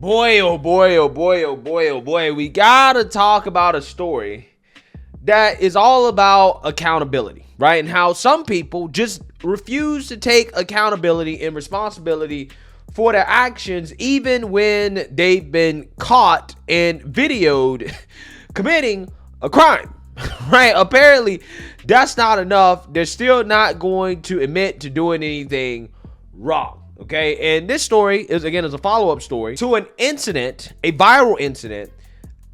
Boy, oh boy, oh boy, oh boy, oh boy. We gotta talk about a story that is all about accountability, right? And how some people just refuse to take accountability and responsibility for their actions, even when they've been caught and videoed committing a crime, right? Apparently, that's not enough. They're still not going to admit to doing anything wrong. Okay, and this story is a follow-up story to an incident, a viral incident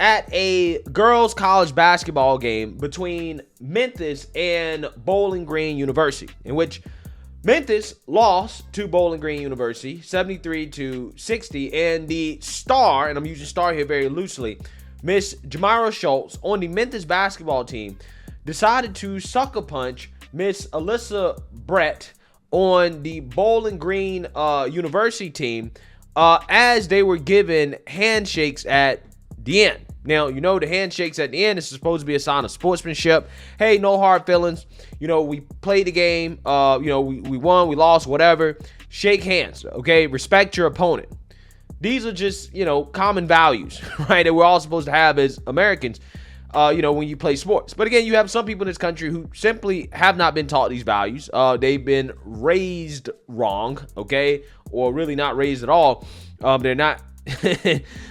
at a girls' college basketball game between Memphis and Bowling Green University, in which Memphis lost to Bowling Green University 73-60, and the star, and I'm using star here very loosely, Miss Jamirah Shutes on the Memphis basketball team decided to sucker punch Miss Elissa Brett on the Bowling Green University team as they were given handshakes at the end. Now, you know, the handshakes at the end is supposed to be a sign of sportsmanship. Hey, no hard feelings. You know, we played the game. We won, we lost, whatever. Shake hands, okay? Respect your opponent. These are just, common values, right, that we're all supposed to have as Americans. When you play sports. But again, you have some people in this country who simply have not been taught these values. They've been raised wrong, okay? Or really not raised at all. They're not,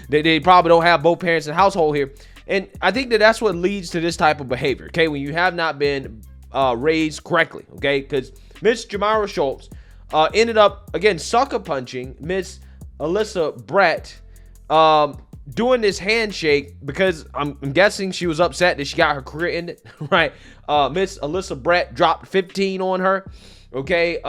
they probably don't have both parents in the household here. And I think that's what leads to this type of behavior, okay? When you have not been raised correctly, okay? Because Miss Jamirah Shutes ended up, again, sucker punching Miss Elissa Brett, doing this handshake because I'm guessing she was upset that she got her career ended, right? Miss Elissa Brett dropped 15 on her, okay?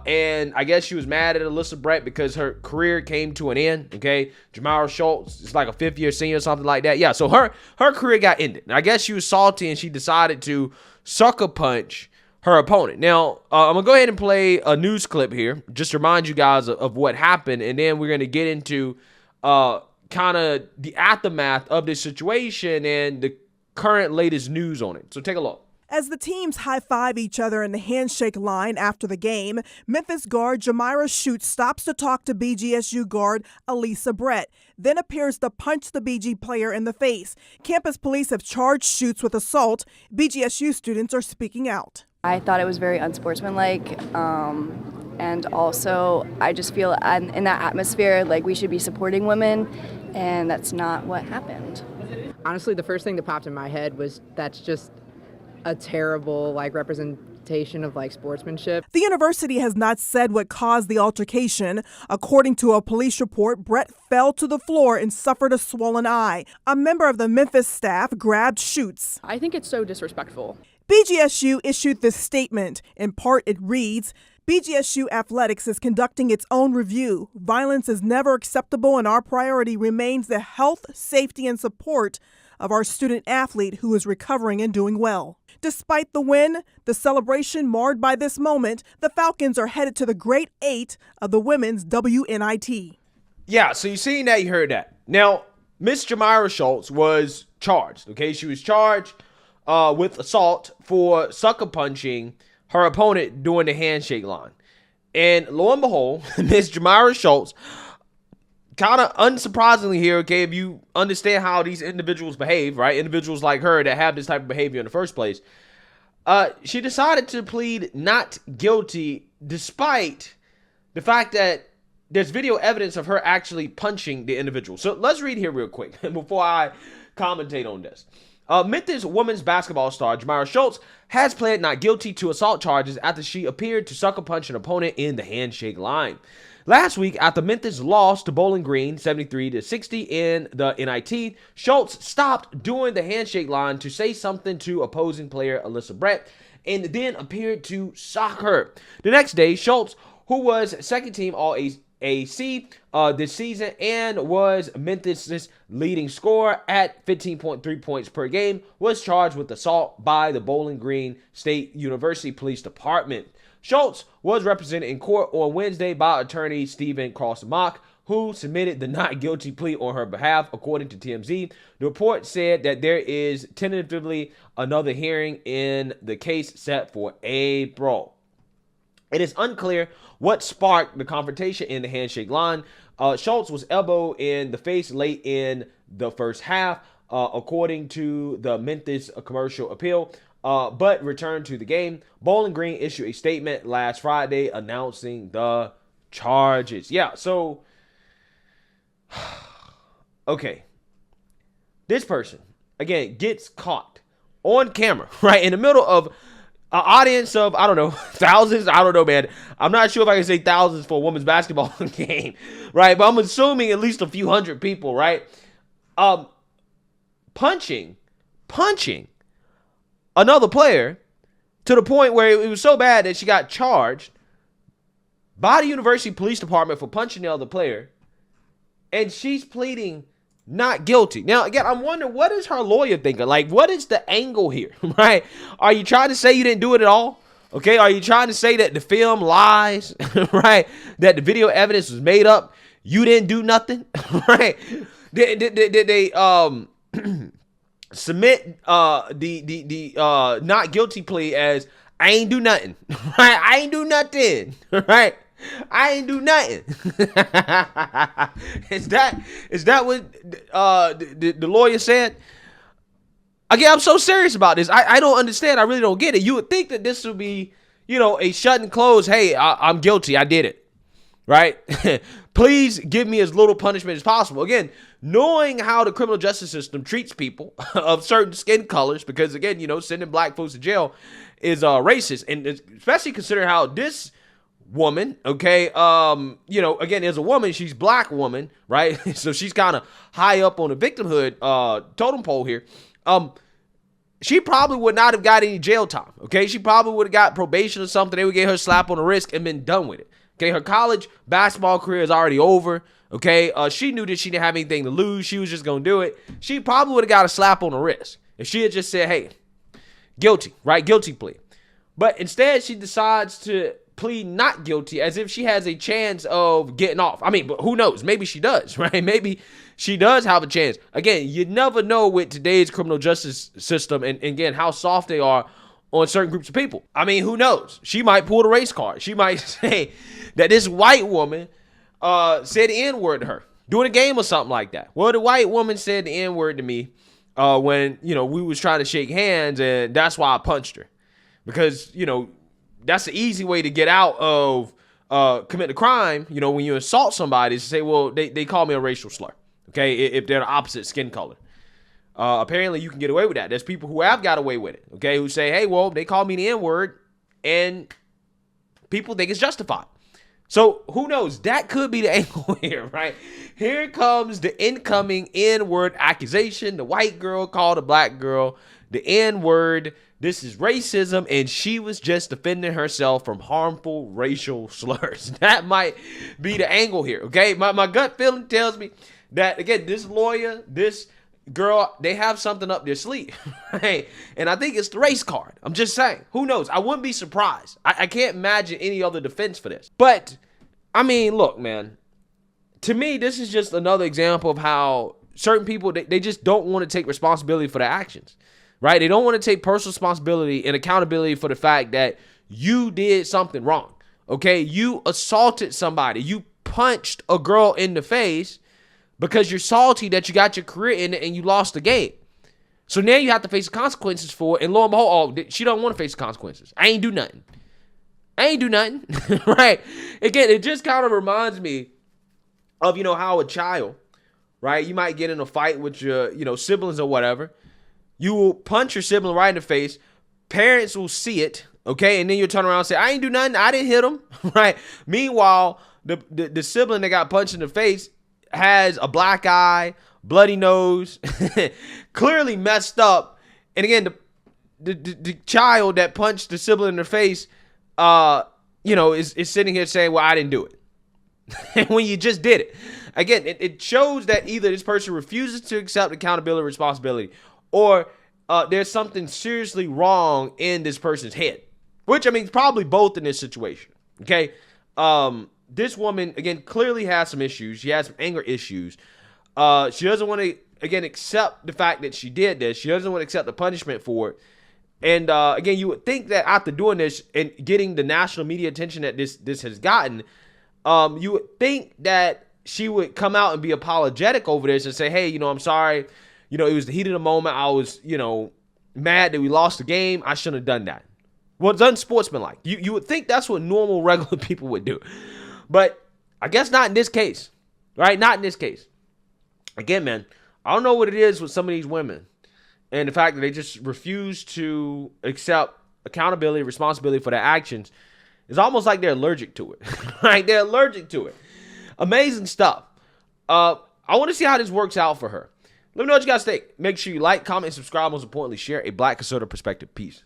And I guess she was mad at Elissa Brett because her career came to an end, okay? Jamirah Shutes is like a fifth-year senior or something like that. Yeah, so her career got ended. And I guess she was salty and she decided to sucker punch her opponent. Now, I'm going to go ahead and play a news clip here, just to remind you guys of what happened, and then we're going to get into kind of the aftermath of this situation and the current latest news on it. So take a look. As the teams high-five each other in the handshake line after the game, Memphis guard Jamirah Shutes stops to talk to BGSU guard Elissa Brett, then appears to punch the BG player in the face. Campus police have charged Shutes with assault. BGSU students are speaking out. I thought it was very unsportsmanlike, and also I just feel in that atmosphere like we should be supporting women, and that's not what happened. Honestly, the first thing that popped in my head was that's just a terrible representation of sportsmanship. The university has not said what caused the altercation. According to a police report, Brett fell to the floor and suffered a swollen eye. A member of the Memphis staff grabbed Shutes. I think it's so disrespectful. BGSU issued this statement. In part, it reads, BGSU Athletics is conducting its own review. Violence is never acceptable, and our priority remains the health, safety, and support of our student athlete who is recovering and doing well. Despite the win, the celebration marred by this moment, the Falcons are headed to the Great Eight of the women's WNIT. Yeah, so you seen that, you heard that. Now, Miss Jamirah Shutes was charged, okay? She was charged with assault for sucker punching her opponent during the handshake line. And lo and behold, Miss Jamirah Shutes, kind of unsurprisingly here, okay, if you understand how these individuals behave, right? Individuals like her that have this type of behavior in the first place, she decided to plead not guilty despite the fact that there's video evidence of her actually punching the individual. So let's read here real quick before I commentate on this. Memphis women's basketball star Jamirah Shutes has pled not guilty to assault charges after she appeared to sucker punch an opponent in the handshake line. Last week, after Memphis lost to Bowling Green 73-60 in the NIT, Shutes stopped doing the handshake line to say something to opposing player Elissa Brett and then appeared to sock her. The next day, Shutes, who was second team All-AC this season and was Memphis' leading scorer at 15.3 points per game, was charged with assault by the Bowling Green State University Police Department. Shutes was represented in court on Wednesday by attorney Stephen Cross-Mock, who submitted the not guilty plea on her behalf, according to TMZ. The report said that there is tentatively another hearing in the case set for April. It is unclear what sparked the confrontation in the handshake line. Shutes was elbowed in the face late in the first half, according to the Memphis commercial appeal, but returned to the game. Bowling Green issued a statement last Friday announcing the charges. Yeah, so, okay. This person, again, gets caught on camera, right, in the middle of an audience of, I don't know, thousands. I don't know, man. I'm not sure if I can say thousands for a women's basketball game, right? But I'm assuming at least a few hundred people, right? Punching another player to the point where it was so bad that she got charged by the University Police Department for punching the other player, and she's pleading not guilty. Now, again, I'm wondering, what is her lawyer thinking? Like, what is the angle here, right? Are you trying to say you didn't do it at all? Okay, are you trying to say that the film lies, right? That the video evidence was made up? You didn't do nothing, right? Did they submit the not guilty plea as I ain't do nothing, right? I ain't do nothing, right? I ain't do nothing. Is that what the lawyer said? Again, I'm so serious about this. I don't understand. I really don't get it. You would think that this would be, a shut and close. Hey, I'm guilty. I did it. Right? Please give me as little punishment as possible. Again, knowing how the criminal justice system treats people of certain skin colors, because again, sending black folks to jail is racist, and especially considering how this woman, okay, again, as a woman, she's black woman, right? So she's kind of high up on the victimhood totem pole here. She probably would not have got any jail time, okay? She probably would have got probation or something. They would get her a slap on the wrist and been done with it, okay? Her college basketball career is already over, okay? She knew that she didn't have anything to lose. She was just going to do it. She probably would have got a slap on the wrist if she had just said, hey, guilty, right? Guilty plea. But instead, she decides to plead not guilty as if she has a chance of getting off. I mean, but who knows? Maybe she does, right? Maybe she does have a chance. Again, you never know with today's criminal justice system and again, how soft they are on certain groups of people. I mean, who knows? She might pull the race card. She might say that this white woman said the N-word to her during a game or something like that. Well, the white woman said the N-word to me when, we was trying to shake hands, and that's why I punched her. Because, that's the easy way to get out of committing a crime, when you assault somebody, is to say, well, they call me a racial slur, okay, if they're the opposite skin color. Apparently, you can get away with that. There's people who have got away with it, okay, who say, hey, well, they call me the N-word, and people think it's justified. So, who knows? That could be the angle here, right? Here comes the incoming N-word accusation. The white girl called a black girl the N-word. This is racism, and she was just defending herself from harmful racial slurs. That might be the angle here, okay? My gut feeling tells me that, again, this lawyer, this girl, they have something up their sleeve, right? And I think it's the race card. I'm just saying. Who knows? I wouldn't be surprised. I can't imagine any other defense for this. But, I mean, look, man. To me, this is just another example of how certain people, they just don't want to take responsibility for their actions. Right? They don't want to take personal responsibility and accountability for the fact that you did something wrong. Okay? You assaulted somebody. You punched a girl in the face because you're salty that you got your career in it and you lost the game. So now you have to face the consequences for it. And lo and behold, she don't want to face the consequences. I ain't do nothing. Right? Again, it just kind of reminds me of, how a child, right? You might get in a fight with your, siblings or whatever. You will punch your sibling right in the face. Parents will see it, okay? And then you'll turn around and say, I ain't do nothing. I didn't hit him, right? Meanwhile, the sibling that got punched in the face has a black eye, bloody nose, clearly messed up. And again, the child that punched the sibling in the face, is sitting here saying, well, I didn't do it. When you just did it. Again, it shows that either this person refuses to accept accountability or responsibility, or there's something seriously wrong in this person's head, which, I mean, probably both in this situation, okay? This woman, again, clearly has some issues. She has some anger issues. She doesn't want to, again, accept the fact that she did this. She doesn't want to accept the punishment for it. And, again, you would think that after doing this and getting the national media attention that this has gotten, you would think that she would come out and be apologetic over this and say, hey, you know, I'm sorry. You know, it was the heat of the moment. I was, you know, mad that we lost the game. I shouldn't have done that. Well, it's unsportsmanlike. You would think that's what normal, regular people would do. But I guess not in this case, right? Not in this case. Again, man, I don't know what it is with some of these women and the fact that they just refuse to accept accountability, responsibility for their actions. It's almost like they're allergic to it, right? They're allergic to it. Amazing stuff. I want to see how this works out for her. Let me know what you guys think. Make sure you like, comment, and subscribe. Most importantly, share a Black conservative perspective. Peace.